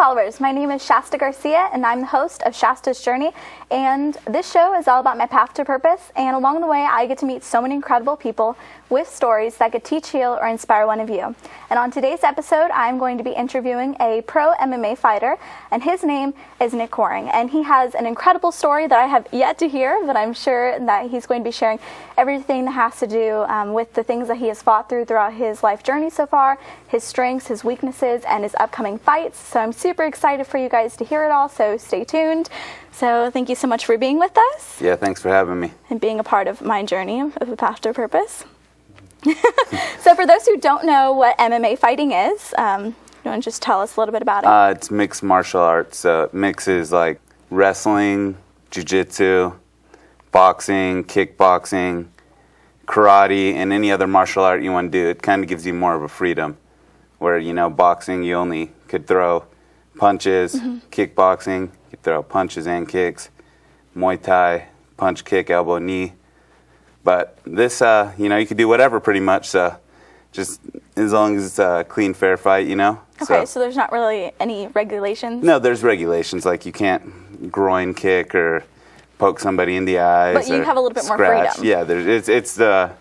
followers, my name is Shasta Garcia and I'm the host of Shasta's Journey, and this show is all about my path to purpose, and along the way I get to meet so many incredible people with stories that could teach, heal, or inspire one of you. And on today's episode I'm going to be interviewing a pro MMA fighter, and his name is Nick Kohring, and he has an incredible story that I have yet to hear, but I'm sure that he's going to be sharing everything that has to do with the things that he has fought throughout his life journey so far, his strengths, his weaknesses, and his upcoming fights. So I'm super excited for you guys to hear it all, so stay tuned. So thank you so much for being with us. Yeah, thanks for having me. And being a part of my journey of the path to purpose. So for those who don't know what MMA fighting is, you want to just tell us a little bit about it? It's mixed martial arts. Mixes like wrestling, jiu-jitsu, boxing, kickboxing, karate, and any other martial art you want to do. It kind of gives you more of a freedom. Where, boxing, you only could throw punches. Kickboxing, you throw punches and kicks. Muay Thai, punch, kick, elbow, knee. But this, you could do whatever pretty much, so just as long as it's a clean, fair fight, Okay, so there's not really any regulations? No, there's regulations, like you can't groin kick or poke somebody in the eyes. But you have a little bit more freedom. Yeah, it's the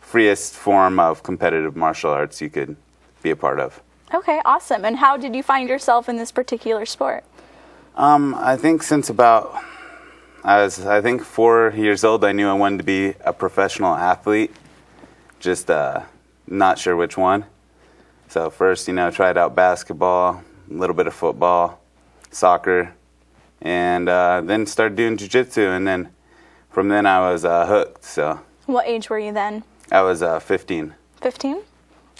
freest form of competitive martial arts you could be a part of. Okay, awesome. And how did you find yourself in this particular sport? I think since about, I was 4 years old, I knew I wanted to be a professional athlete, just not sure which one. So first, tried out basketball, a little bit of football, soccer, and then started doing jiu-jitsu, and then from then I was hooked. So. What age were you then? I was 15. 15?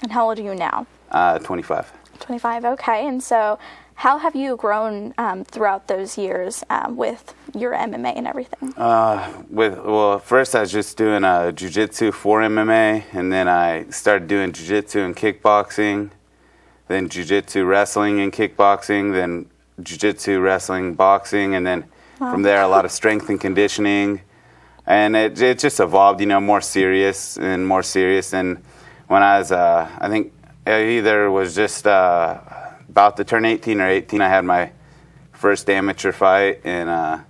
And how old are you now? 25. 25, okay. And so how have you grown throughout those years with your MMA and everything? First I was just doing jiu-jitsu for MMA, and then I started doing jiu-jitsu and kickboxing, then jiu-jitsu wrestling and kickboxing, then jiu-jitsu wrestling, boxing, and then from there a lot of strength and conditioning. And it just evolved, more serious and more serious. And when I was, I think I either was just about to turn 18 or 18, I had my first amateur fight, and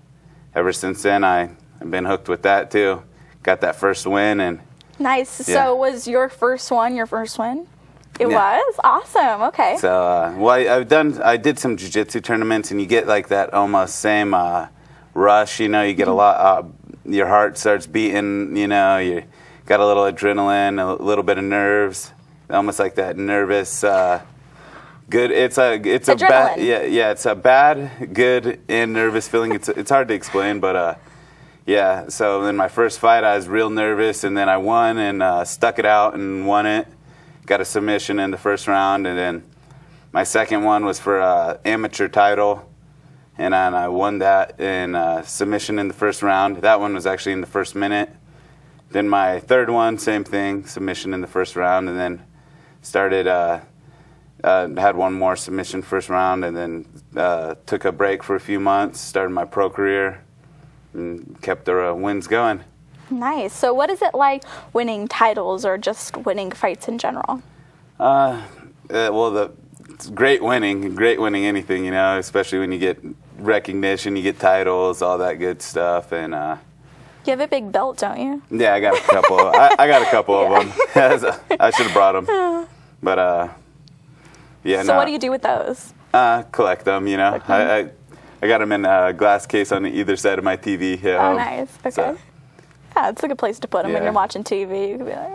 ever since then I've been hooked with that too. Got that first win. And nice. Yeah. So was your first one your first win? It Yeah. was? Awesome. Okay. So, I did some jiu-jitsu tournaments, and you get like that almost same rush, you get a lot, your heart starts beating, you got a little adrenaline, a little bit of nerves, almost like that nervous, good. It's a bad, yeah. It's a bad, good, and nervous feeling. It's hard to explain, but yeah. So then my first fight, I was real nervous, and then I won and stuck it out and won it. Got a submission in the first round, and then my second one was for amateur title, and I won that in submission in the first round. That one was actually in the first minute. Then my third one, same thing, submission in the first round, and then started, had one more submission first round, and then took a break for a few months, started my pro career, and kept the wins going. Nice. So what is it like winning titles or just winning fights in general? It's great winning anything, especially when you get recognition, you get titles, all that good stuff, and you have a big belt, don't you? Yeah, I got a couple. I got a couple of them. I should have brought them, but yeah. So what do you do with those? Collect them. I got them in a glass case on either side of my TV. Oh, nice. Okay. So. Yeah, it's a good place to put them when you're watching TV. You could be like,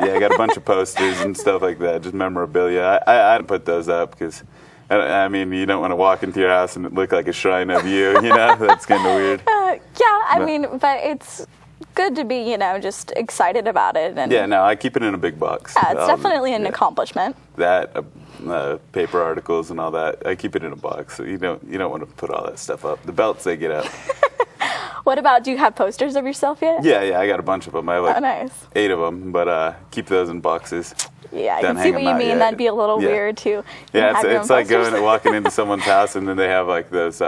Yeah, I got a bunch of posters and stuff like that, just memorabilia. I put those up because, I mean, you don't want to walk into your house and it look like a shrine of you, That's kind of weird. But it's good to be, just excited about it. And yeah, no, I keep it in a big box. Yeah, it's definitely an accomplishment. That, paper articles and all that, I keep it in a box. So you don't want to put all that stuff up. The belts, they get up. What about, do you have posters of yourself yet? Yeah, I got a bunch of them. I have nice. 8 of them, but keep those in boxes. Yeah, I can see what you mean. That'd be a little weird too. Yeah, it's like walking into someone's house and then they have like those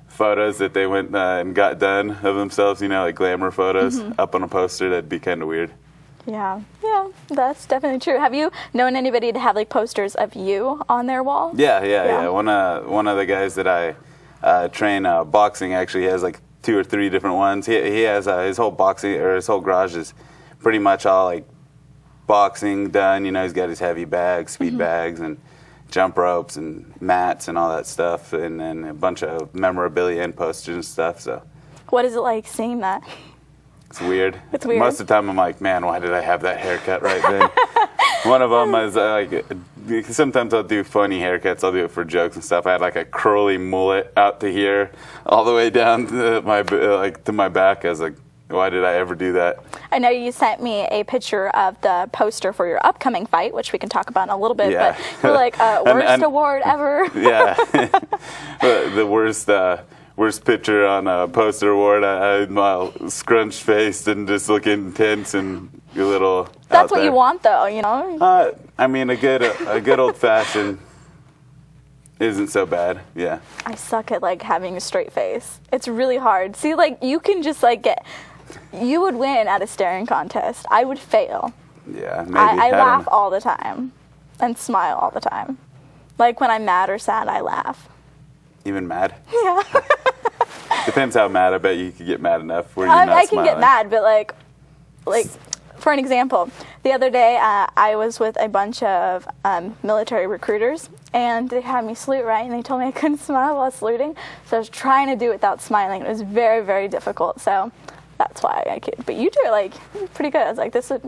photos that they went and got done of themselves, like glamour photos up on a poster. That'd be kind of weird. Yeah, that's definitely true. Have you known anybody to have like posters of you on their wall? Yeah. One of the guys that I train boxing actually has like 2 or 3 different ones. He has his whole boxing, or his whole garage is pretty much all like boxing done. You know, he's got his heavy bags, speed bags, and jump ropes and mats and all that stuff, and then a bunch of memorabilia and posters and stuff. So, what is it like seeing that? It's weird. It's weird. Most of the time I'm like, man, why did I have that haircut right then? One of them is like, sometimes I'll do funny haircuts. I'll do it for jokes and stuff. I had like a curly mullet out to here, all the way down to my back. I was like, why did I ever do that? I know you sent me a picture of the poster for your upcoming fight, which we can talk about in a little bit. Yeah. But you're like, worst award ever. Yeah. The worst picture on a poster award. I'm all scrunched faced and just looking tense and a little. That's what you want, though, you know. I mean, a good old fashioned isn't so bad. Yeah. I suck at like having a straight face. It's really hard. See, like you can just like you would win at a staring contest. I would fail. Yeah, maybe. I laugh all the time and smile all the time. Like when I'm mad or sad, I laugh. Even mad? Yeah. Depends how mad. I bet you could get mad enough where you're not I can smiling. get mad, but like for an example, the other day I was with a bunch of military recruiters, and they had me salute, right? And they told me I couldn't smile while saluting, so I was trying to do it without smiling. It was very, very difficult. So that's why I can't. But you do it like pretty good. I was like,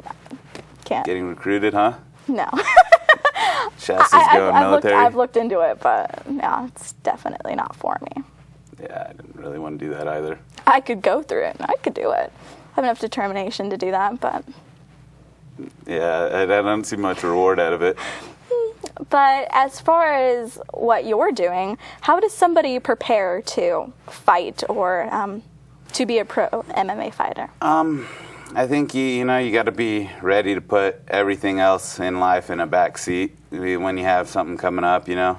can't. Getting recruited, huh? No. Shasta's going military. I've looked into it, but no, it's definitely not for me. Yeah, I didn't really want to do that either. I could go through it. I could do it. I have enough determination to do that, but... Yeah, I don't see much reward out of it. But as far as what you're doing, how does somebody prepare to fight or to be a pro MMA fighter? I think you got to be ready to put everything else in life in a back seat when you have something coming up. 8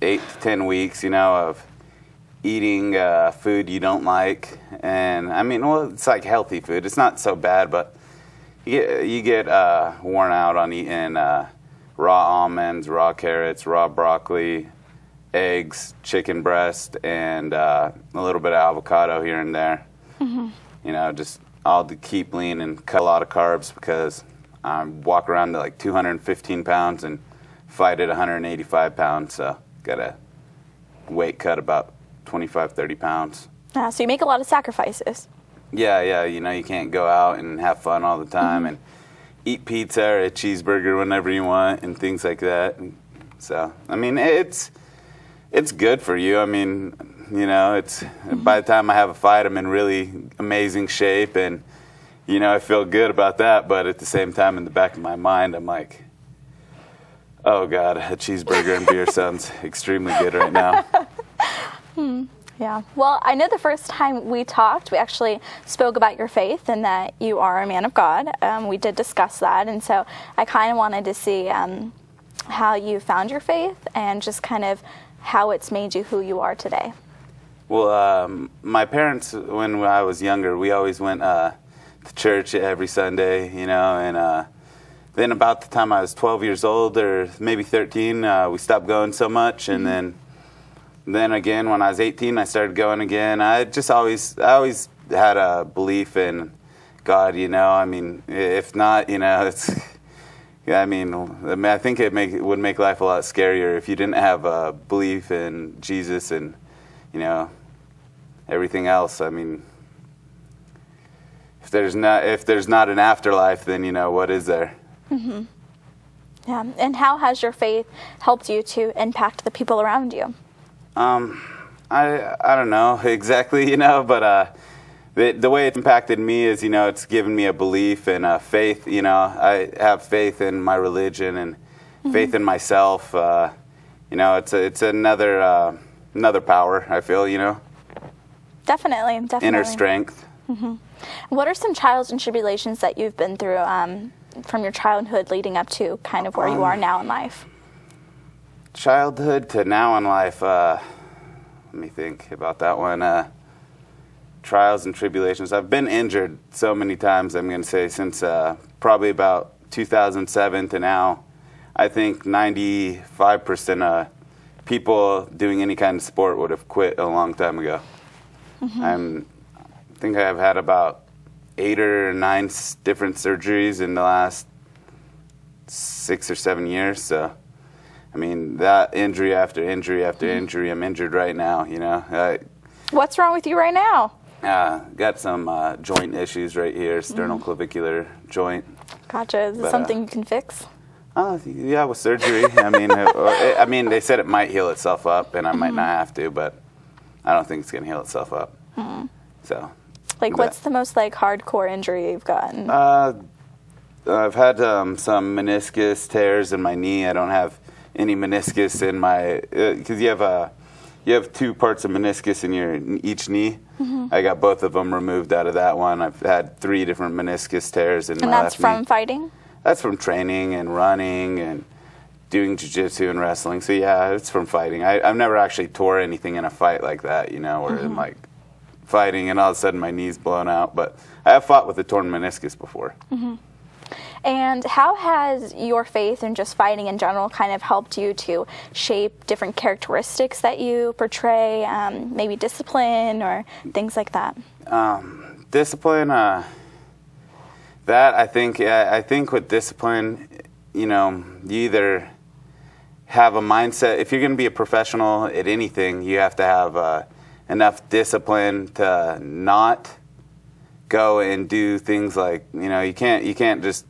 to 10 weeks, of eating food you don't like, and I mean, well, it's like healthy food. It's not so bad, but you get worn out on eating raw almonds, raw carrots, raw broccoli, eggs, chicken breast, and a little bit of avocado here and there. Mm-hmm. Just all to keep lean and cut a lot of carbs, because I walk around to like 215 pounds and fight at 185 pounds, so got to weight cut about 25, 30 pounds. So you make a lot of sacrifices. Yeah, you can't go out and have fun all the time and eat pizza or a cheeseburger whenever you want and things like that. So, I mean, it's good for you. I mean, it's by the time I have a fight, I'm in really amazing shape, and I feel good about that. But at the same time, in the back of my mind, I'm like, oh God, a cheeseburger and beer sounds extremely good right now. Yeah. Well, I know the first time we talked, we actually spoke about your faith and that you are a man of God. We did discuss that, and so I kind of wanted to see how you found your faith and just kind of how it's made you who you are today. Well, my parents, when I was younger, we always went to church every Sunday, and then about the time I was 12 years old, or maybe 13, we stopped going so much, and then again, when I was 18, I started going again. I always had a belief in God, I mean, if not, it's, I think it would make life a lot scarier if you didn't have a belief in Jesus and, everything else. I mean, if there's not an afterlife, then, what is there? Mm-hmm. Yeah. And how has your faith helped you to impact the people around you? I don't know exactly, but the way it impacted me is, it's given me a belief and faith. I have faith in my religion and faith in myself. It's another power, I feel, Definitely. Inner strength. Mm-hmm. What are some trials and tribulations that you've been through from your childhood leading up to kind of where you are now in life? Childhood to now in life, let me think about that one. trials and tribulations. I've been injured so many times, I'm going to say, since probably about 2007 to now. I think 95% of people doing any kind of sport would have quit a long time ago. I think I've had about 8 or 9 different surgeries in the last 6 or 7 years. So, I mean, that injury after injury after injury, I'm injured right now, you know. What's wrong with you right now? Got some joint issues right here, sternoclavicular joint. Gotcha. Is it something you can fix? Yeah, with surgery. I mean, they said it might heal itself up, and I might not have to, but I don't think it's going to heal itself up. So, what's the most hardcore injury you've gotten? I've had some meniscus tears in my knee. I don't have any meniscus in my, because you have 2 parts of meniscus in each knee. I got both of them removed out of that one. I've had 3 different meniscus tears in my left knee. And that's from fighting? That's from training and running and doing jiu-jitsu and wrestling. So, yeah, it's from fighting. I've never actually tore anything in a fight like that, you know, where I'm, fighting and all of a sudden my knee's blown out. But I have fought with a torn meniscus before. And how has your faith and just fighting in general kind of helped you to shape different characteristics that you portray, maybe discipline or things like that? Discipline, that I think with discipline, you know, you either have a mindset. If you're going to be a professional at anything, you have to have enough discipline to not go and do things like, you know, you can't just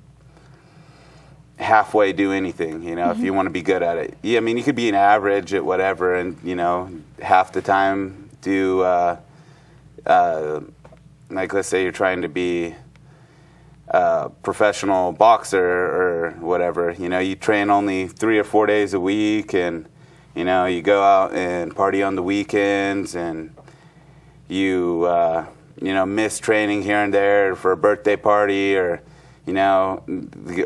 halfway do anything, you know, if you want to be good at it. Yeah, I mean, you could be an average at whatever and, you know, half the time do, let's say you're trying to be a professional boxer or whatever, you know, you train only 3 or 4 days a week and, you know, you go out and party on the weekends and you, you know, miss training here and there for a birthday party or, you know,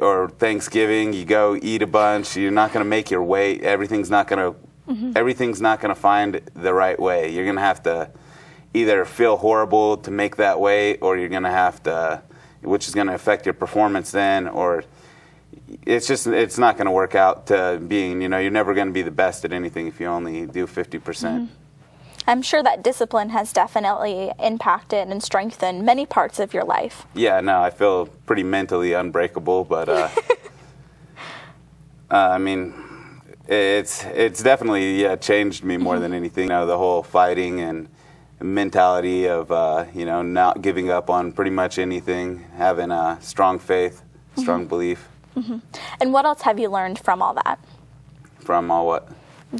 or Thanksgiving, you go eat a bunch. You're not going to make your weight. Everything's not going to find the right way. You're going to have to either feel horrible to make that weight, or you're going to have to, which is going to affect your performance then, or it's not going to work out to being, you know, you're never going to be the best at anything if you only do 50%. I'm sure that discipline has definitely impacted and strengthened many parts of your life. Yeah, no, I feel pretty mentally unbreakable, but I mean, it's definitely changed me more than anything. You know, the whole fighting and mentality of you know, not giving up on pretty much anything, having a strong faith, strong belief. And what else have you learned from all that? From all what?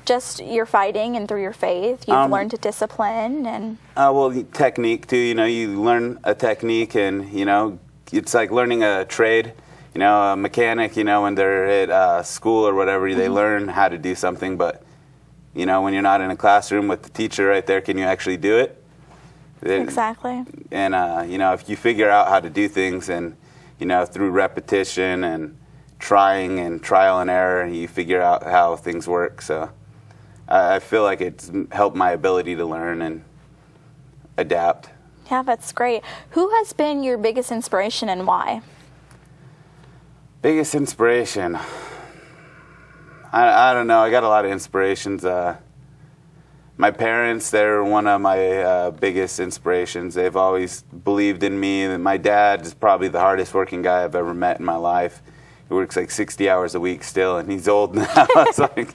Just your fighting and through your faith, you've learned discipline and... well, technique too, you know, you learn a technique and, you know, it's like learning a trade. You know, a mechanic, you know, when they're at school or whatever, they learn how to do something, but, you know, when you're not in a classroom with the teacher right there, can you actually do it? Exactly. And, you know, if you figure out how to do things and, you know, through repetition and trying and trial and error, you figure out how things work, so... I feel like it's helped my ability to learn and adapt. Yeah, that's great. Who has been your biggest inspiration and why? Biggest inspiration? I don't know. I got a lot of inspirations. My parents, they're one of my biggest inspirations. They've always believed in me. My dad is probably the hardest working guy I've ever met in my life. He works like 60 hours a week still, and he's old now. It's like,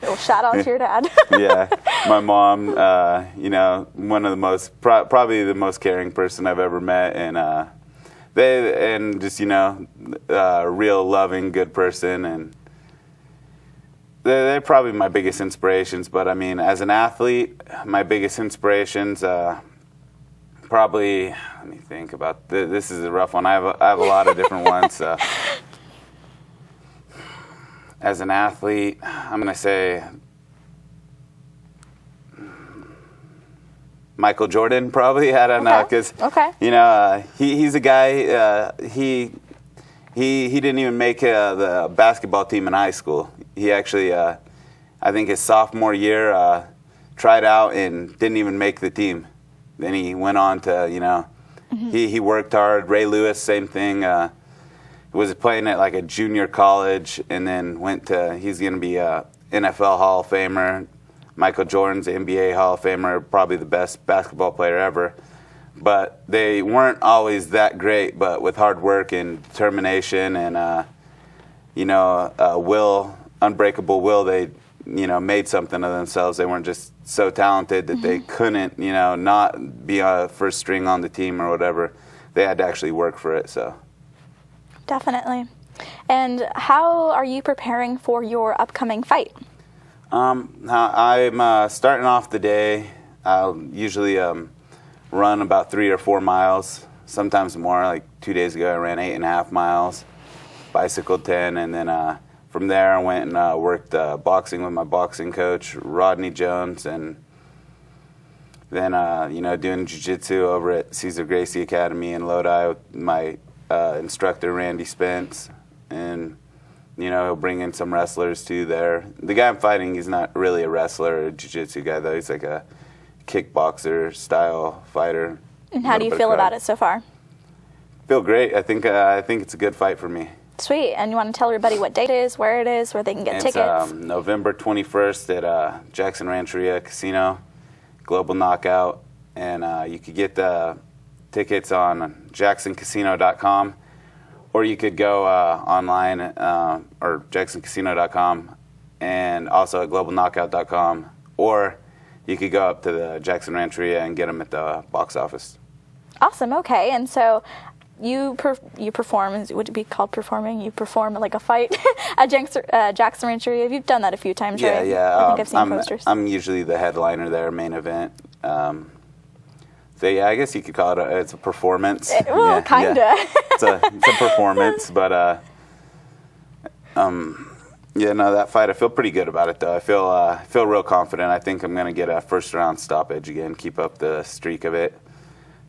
well, shout out to your dad. Yeah, my mom, you know, one of the most, probably the most caring person I've ever met, and just, you know, a real loving, good person, and they're probably my biggest inspirations. But I mean, as an athlete, my biggest inspirations, probably, let me think about this. Is a rough one. I have a lot of different ones. As an athlete, I'm gonna say Michael Jordan, probably. I don't know, because you know, he's a guy. He didn't even make the basketball team in high school. He actually, I think his sophomore year, tried out and didn't even make the team. then he went on to, he worked hard. Ray Lewis, same thing. Was playing at like a junior college, and then he's going to be a NFL Hall of Famer. Michael Jordan's NBA Hall of Famer, probably the best basketball player ever. But they weren't always that great, but with hard work and determination and, unbreakable will, they, made something of themselves. They weren't just so talented that they couldn't, not be a first string on the team or whatever. They had to actually work for it, so. Definitely. And how are you preparing for your upcoming fight? I'm starting off the day. I'll usually run about 3 or 4 miles, sometimes more. Like 2 days ago, I ran 8.5 miles, bicycled 10, and then from there I went and worked boxing with my boxing coach, Rodney Jones, and then doing jiu-jitsu over at Cesar Gracie Academy in Lodi with my instructor Randy Spence, and he'll bring in some wrestlers too there. The guy I'm fighting, he's not really a wrestler or a jiu-jitsu guy though. He's like a kickboxer style fighter. And how do you feel about it so far? Feel great. I think it's a good fight for me. Sweet. And you want to tell everybody what date it is, where they can get tickets? It's November 21st at Jackson Rancheria Casino, Global Knockout, and you could get the tickets on jacksoncasino.com, or you could go online or jacksoncasino.com, and also at globalknockout.com, or you could go up to the Jackson Rancheria and get them at the box office. Awesome. Okay. And so you perform, would it be called performing? You perform like a fight at Jackson Rancheria. You've done that a few times, right? Yeah. I think I've seen posters. I'm usually the headliner there, main event. So yeah, I guess you could call it it's a performance. Kinda. Yeah. It's a performance, but that fight, I feel pretty good about it though. I feel real confident. I think I'm gonna get a first round stoppage again, keep up the streak of it.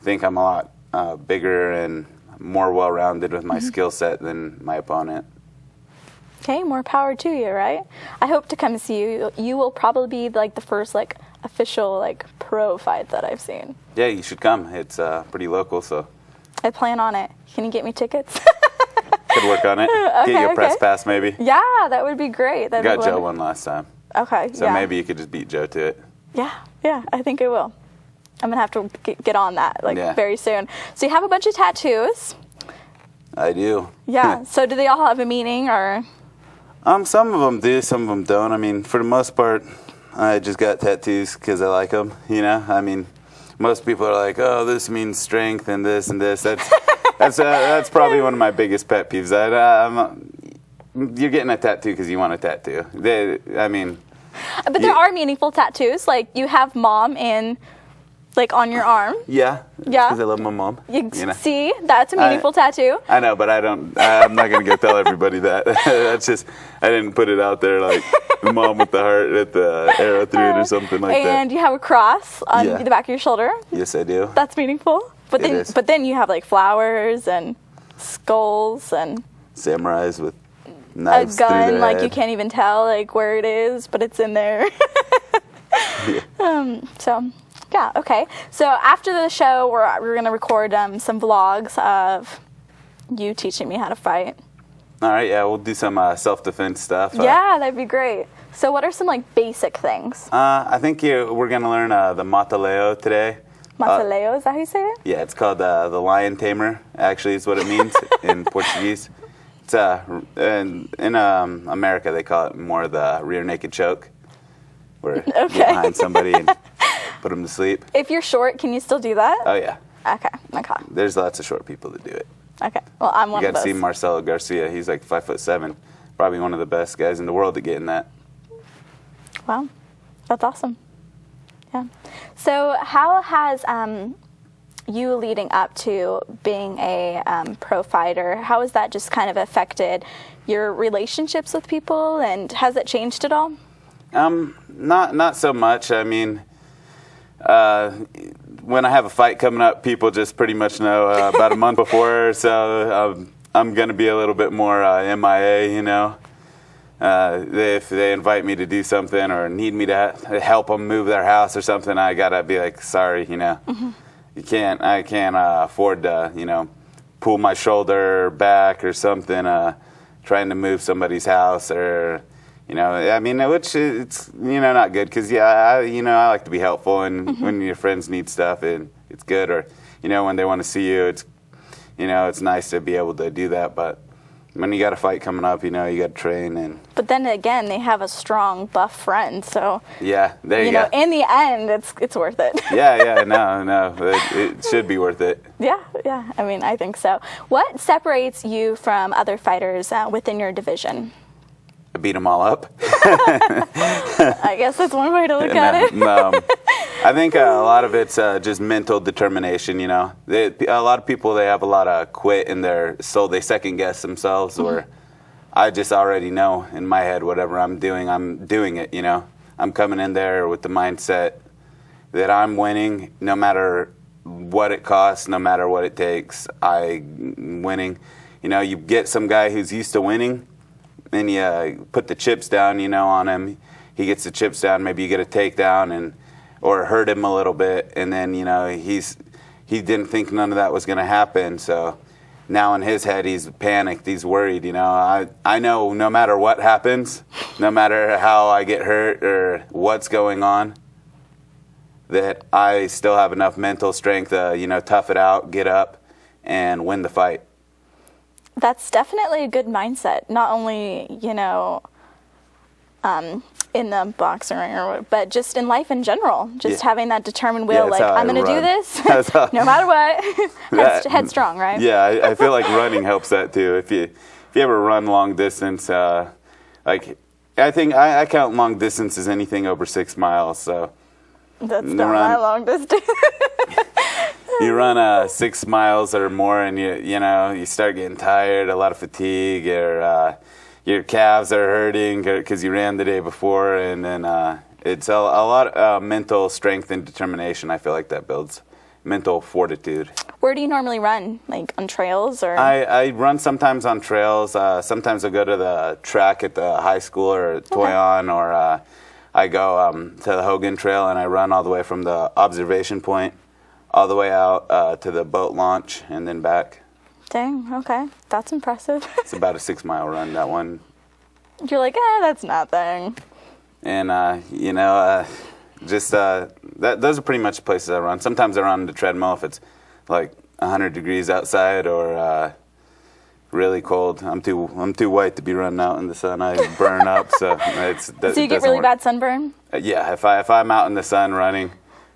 I think I'm a lot bigger and more well rounded with my skill set than my opponent. Okay, more power to you, right? I hope to come see you. You will probably be like the first official pro fight that I've seen. Yeah, you should come. It's pretty local, so. I plan on it. Can you get me tickets? Could work on it. Get you a press pass, maybe. Yeah, that would be great. Got Joe one last time. Okay. So maybe you could just beat Joe to it. Yeah, I think I will. I'm gonna have to get on that very soon. So you have a bunch of tattoos. I do. Yeah. So do they all have a meaning, or? Some of them do, some of them don't. I mean, for the most part, I just got tattoos because I like them. I mean, most people are like, "Oh, this means strength and this and this." That's probably one of my biggest pet peeves. You're getting a tattoo because you want a tattoo. But there are meaningful tattoos. Like you have mom in. On your arm. Yeah. Because I love my mom. See, that's a meaningful tattoo. I know, but I'm not going to go tell everybody that. That's just, I didn't put it out there like mom with the heart at the arrow through it or something like that. And you have a cross on the back of your shoulder. Yes, I do. That's meaningful. But then you have flowers and skulls and samurais with knives a gun, through their head. You can't even tell where it is, but it's in there. Yeah, okay. So after the show, we're going to record some vlogs of you teaching me how to fight. All right, yeah, we'll do some self-defense stuff. Yeah, that'd be great. So what are some basic things? I think we're going to learn the mataleo today. Mataleo, is that how you say it? Yeah, it's called the lion tamer, actually, is what it means in Portuguese. It's in America, they call it more the rear naked choke, where you get behind somebody and put them to sleep. If you're short, can you still do that? Oh, yeah. Okay. There's lots of short people that do it. Okay. Well, I'm one of those. You got to see Marcelo Garcia. He's 5'7", probably one of the best guys in the world at getting that. Wow. That's awesome. Yeah. So how has you leading up to being a pro fighter, how has that just kind of affected your relationships with people, and has it changed at all? Not so much. I mean, when I have a fight coming up, people just pretty much know about a month before, so I'm going to be a little bit more MIA, If they invite me to do something or need me to help them move their house or something, I got to be sorry, Mm-hmm. I can't afford to, pull my shoulder back or something, trying to move somebody's house or, which it's, not good because, I like to be helpful and when your friends need stuff, it's good. Or, when they want to see you, it's nice to be able to do that. But when you got a fight coming up, you got to train. But then again, they have a strong, buff friend, so yeah, there you go. In the end, it's worth it. no, it should be worth it. Yeah, I think so. What separates you from other fighters within your division? I beat them all up. I guess that's one way to look at it. I think a lot of it's just mental determination, a lot of people, they have a lot of quit in their soul. They second guess themselves, or I just already know in my head whatever I'm doing it, I'm coming in there with the mindset that I'm winning no matter what it costs, no matter what it takes. I'm winning. You get some guy who's used to winning, and you put the chips down, on him. He gets the chips down, maybe you get a takedown or hurt him a little bit, and then he didn't think none of that was going to happen. So now in his head he's panicked, he's worried. I know no matter what happens, no matter how I get hurt or what's going on, that I still have enough mental strength to tough it out, get up, and win the fight. That's definitely a good mindset. Not only in the boxing ring, but just in life in general. Just having that determined will, I'm going to do this, no matter what. Headstrong, right? Yeah, I feel like running helps that too. If you ever run long distance, I think I count long distance as anything over 6 miles. So that's not my long distance. You run 6 miles or more, and you start getting tired, a lot of fatigue, or your calves are hurting because you ran the day before, and then it's a lot of mental strength and determination. I feel like that builds mental fortitude. Where do you normally run? Like on trails or? I run sometimes on trails. Sometimes I go to the track at the high school or Toyon, or I go to the Hogan Trail and I run all the way from the observation point all the way out to the boat launch and then back. Dang, okay. That's impressive. It's about a 6 mile run, that one. You're like, that's nothing. And, those are pretty much the places I run. Sometimes I run on the treadmill if it's like 100 degrees outside or really cold. I'm too white to be running out in the sun. I burn up, so So you get really bad sunburn? Yeah, if I'm out in the sun running,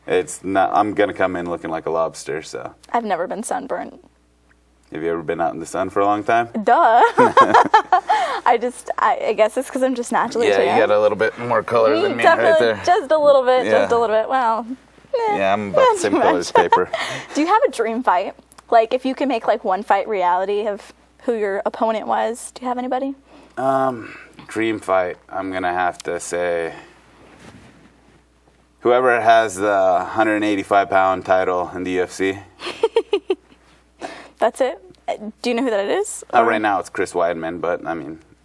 I'm going to come in looking like a lobster, so. I've never been sunburned. Have you ever been out in the sun for a long time? Duh. I guess it's because I'm just naturally tan. Yeah, you got a little bit more color than me Definitely, right there. Just a little bit, just a little bit. Well, yeah, I'm about the same color as paper. Do you have a dream fight? Like, if you could make, one fight reality of who your opponent was, do you have anybody? Dream fight, I'm going to have to say whoever has the 185-pound title in the UFC. That's it? Do you know who that is? Right now it's Chris Weidman, but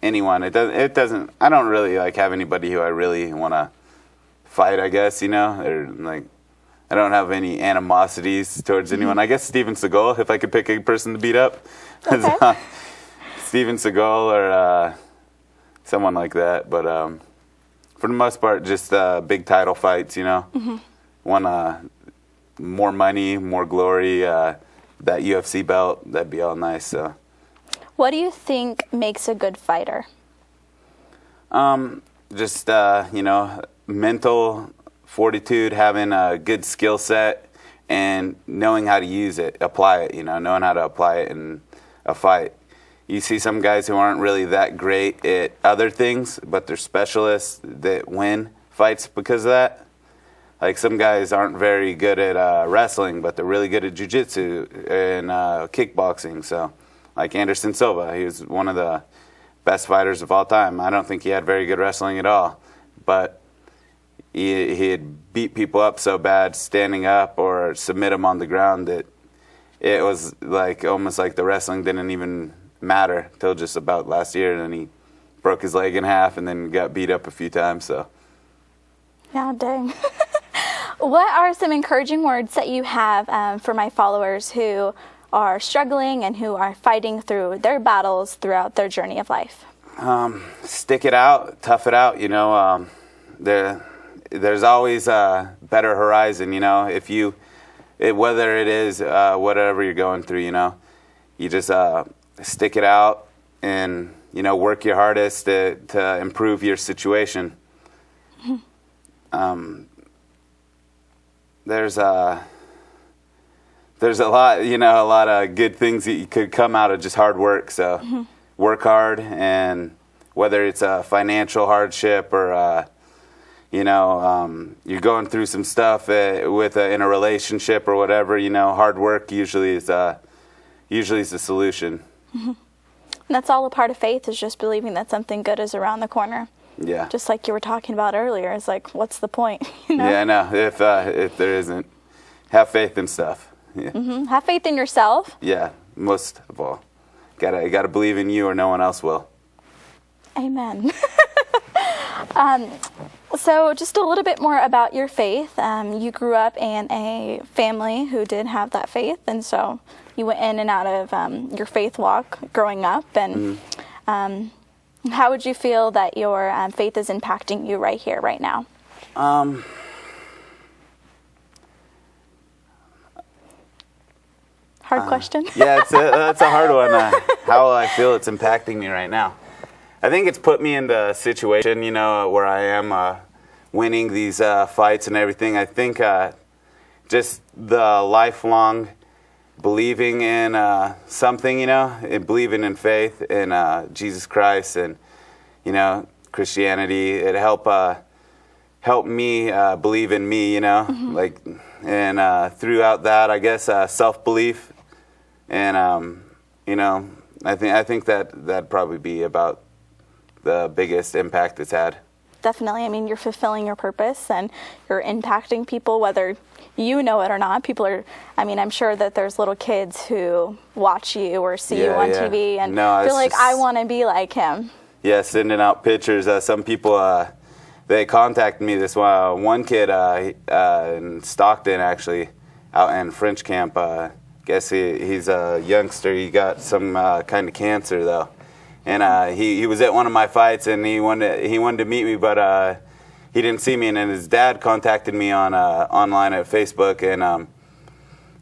anyone. It doesn't. I don't really have anybody who I really want to fight. I guess or I don't have any animosities towards anyone. I guess Steven Seagal, if I could pick a person to beat up. Okay. Steven Seagal or someone like that. But for the most part, just big title fights. Want more money, more glory. That UFC belt, that'd be all nice. So, what do you think makes a good fighter? Just mental fortitude, having a good skill set, and knowing how to use it, apply it. Knowing how to apply it in a fight. You see some guys who aren't really that great at other things, but they're specialists that win fights because of that. Like some guys aren't very good at wrestling, but they're really good at jiu-jitsu and kickboxing. So, like Anderson Silva, he was one of the best fighters of all time. I don't think he had very good wrestling at all, but he had beat people up so bad standing up or submit them on the ground that it was almost like the wrestling didn't even matter till just about last year, and then he broke his leg in half and then got beat up a few times. So, yeah, dang. What are some encouraging words that you have for my followers who are struggling and who are fighting through their battles throughout their journey of life? Stick it out, tough it out. There's always a better horizon. Whether it is whatever you're going through, you just stick it out and work your hardest to improve your situation. There's a lot, a lot of good things that could come out of just hard work. So work hard, and whether it's a financial hardship or you're going through some stuff in a relationship or whatever, hard work usually is the solution. And that's all a part of faith, is just believing that something good is around the corner. Yeah. Just like you were talking about earlier, it's like, what's the point? Yeah, no. If there isn't, have faith in stuff. Yeah. Have faith in yourself. Yeah, most of all, gotta believe in you, or no one else will. Amen. So just a little bit more about your faith. You grew up in a family who did have that faith, and so you went in and out of your faith walk growing up. And how would you feel that your faith is impacting you right here, right now? Hard question. Yeah, that's a hard one. How I feel it's impacting me right now. I think it's put me in the situation, where I am winning these fights and everything. I think just the lifelong believing in something, and believing in faith in Jesus Christ and, Christianity. It helped me believe in me, and throughout that, I guess, self-belief. And, I think that'd probably be about the biggest impact it's had. Definitely. I mean, you're fulfilling your purpose and you're impacting people, whether you know it or not. I'm sure that there's little kids who watch you or see you on TV and feel like, I want to be like him. Yeah, sending out pictures. Some people, they contacted me. This one kid in Stockton, actually, out in French camp. Guess he's a youngster. He got some kind of cancer, though. And he was at one of my fights, and he wanted to meet me, but he didn't see me. And then his dad contacted me on online at Facebook, and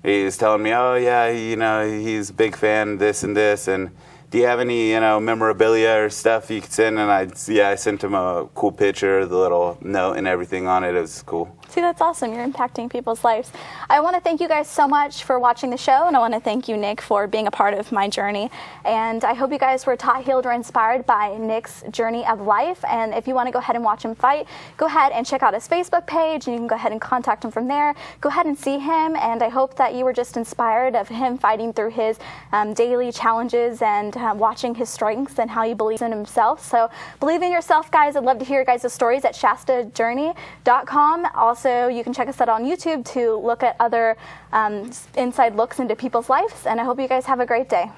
he was telling me, oh yeah, he's a big fan, this and this, and do you have any memorabilia or stuff you could send? And I sent him a cool picture, the little note and everything on it. It was cool. See, that's awesome. You're impacting people's lives. I want to thank you guys so much for watching the show, and I want to thank you, Nick, for being a part of my journey. And I hope you guys were taught, healed, or inspired by Nick's journey of life. And if you want to go ahead and watch him fight, go ahead and check out his Facebook page, and you can go ahead and contact him from there. Go ahead and see him, and I hope that you were just inspired of him fighting through his daily challenges and watching his strengths and how he believes in himself. So believe in yourself, guys. I'd love to hear your guys' stories at shastajourney.com. Also, you can check us out on YouTube to look at other inside looks into people's lives, and I hope you guys have a great day.